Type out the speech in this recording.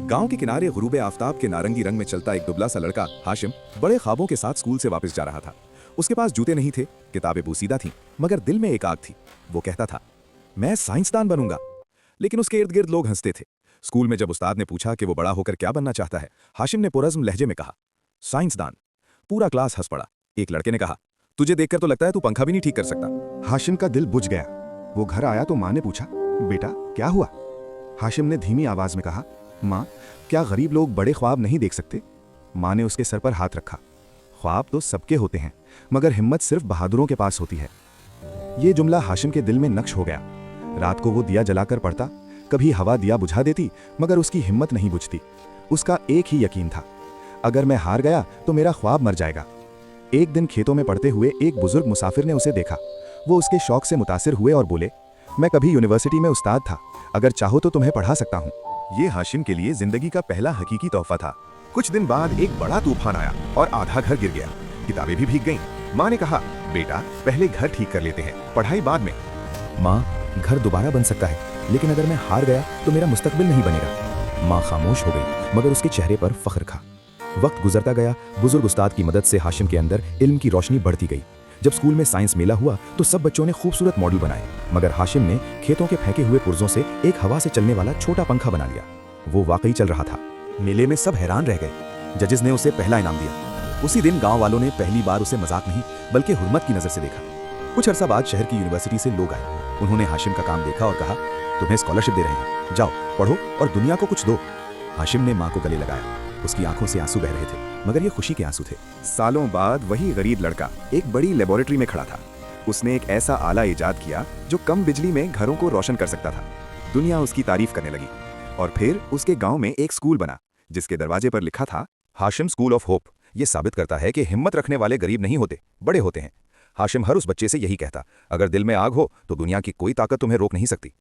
गांव के किनारे गुरूबे आफताब के नारंगी रंग में चलता एक दुबला सा लड़का हाशिम बड़े ख्वाबों के साथ स्कूल से वापस जा रहा था। उसके पास जूते नहीं थे, किताबें बोसीदा थीं, मगर दिल में एक आग थी। वो कहता था, मैं साइंसदान बनूंगा। लेकिन उसके इर्द गिर्द लोग हंसते थे। स्कूल में जब उस्ताद ने पूछा कि वो बड़ा होकर क्या बनना चाहता है, हाशिम ने पुरज़्म लहजे में कहा, साइंसदान। पूरा क्लास हंस पड़ा। एक लड़के ने कहा, तुझे देखकर तो लगता है तू पंखा भी नहीं ठीक कर सकता। हाशिम का दिल बुझ गया। वो घर आया तो माँ ने पूछा, बेटा क्या हुआ? हाशिम ने धीमी आवाज में कहा, माँ, क्या गरीब लोग बड़े ख्वाब नहीं देख सकते? माँ ने उसके सर पर हाथ रखा। ख्वाब तो सबके होते हैं, मगर हिम्मत सिर्फ बहादुरों के पास होती है। ये जुमला हाशिम के दिल में नक्श हो गया। रात को वो दिया जलाकर पढ़ता, कभी हवा दिया बुझा देती, मगर उसकी हिम्मत नहीं बुझती। उसका एक ही यकीन था, अगर मैं हार गया तो मेरा ख्वाब मर जाएगा। एक दिन खेतों में पढ़ते हुए एक बुजुर्ग मुसाफिर ने उसे देखा। वो उसके शौक से मुतासिर हुए और बोले, मैं कभी यूनिवर्सिटी में उस्ताद था, अगर चाहो तो तुम्हें पढ़ा सकता हूँ। ये हाशिम के लिए जिंदगी का पहला हकीकी तोहफा था। कुछ दिन बाद एक बड़ा तूफान आया और आधा घर गिर गया। किताबें भी भीग गईं। माँ ने कहा, बेटा पहले घर ठीक कर लेते हैं, पढ़ाई बाद में। माँ, घर दोबारा बन सकता है, लेकिन अगर मैं हार गया तो मेरा मुस्तकबिल नहीं बनेगा। माँ खामोश हो गई, मगर उसके चेहरे पर फख्र था। वक्त गुजरता गया। बुजुर्ग उस्ताद की मदद से हाशिम के अंदर इल्म की रोशनी बढ़ती गई। जब स्कूल में साइंस मेला हुआ तो सब बच्चों ने खूबसूरत मॉडल बनाए, मगर हाशिम ने खेतों के फेंके हुए पुर्जों से एक हवा से चलने वाला छोटा पंखा बना लिया। वो वाकई चल रहा था। मेले में सब हैरान रह गए। जजेस ने उसे पहला इनाम दिया। उसी दिन गांव वालों ने पहली बार उसे मजाक नहीं बल्कि हुर्मत की नजर से देखा। कुछ अरसा बाद शहर की यूनिवर्सिटी से लोग आए। उन्होंने हाशिम का काम देखा और कहा, तुम्हें स्कॉलरशिप दे रहे हैं, जाओ पढ़ो और दुनिया को कुछ दो। हाशिम ने माँ को गले लगाया। उसकी आंखों से आंसू बह रहे थे, मगर ये खुशी के आंसू थे। सालों बाद वही गरीब लड़का एक बड़ी लेबोरेटरी में खड़ा था। उसने एक ऐसा आला इजाद किया जो कम बिजली में घरों को रोशन कर सकता था। दुनिया उसकी तारीफ करने लगी। और फिर उसके गांव में एक स्कूल बना, जिसके दरवाजे पर लिखा था, हाशिम स्कूल ऑफ होप। ये साबित करता है कि हिम्मत रखने वाले गरीब नहीं होते, बड़े होते हैं। हाशिम हर उस बच्चे से यही कहता, अगर दिल में आग हो तो दुनिया की कोई ताकत तुम्हें रोक नहीं सकती।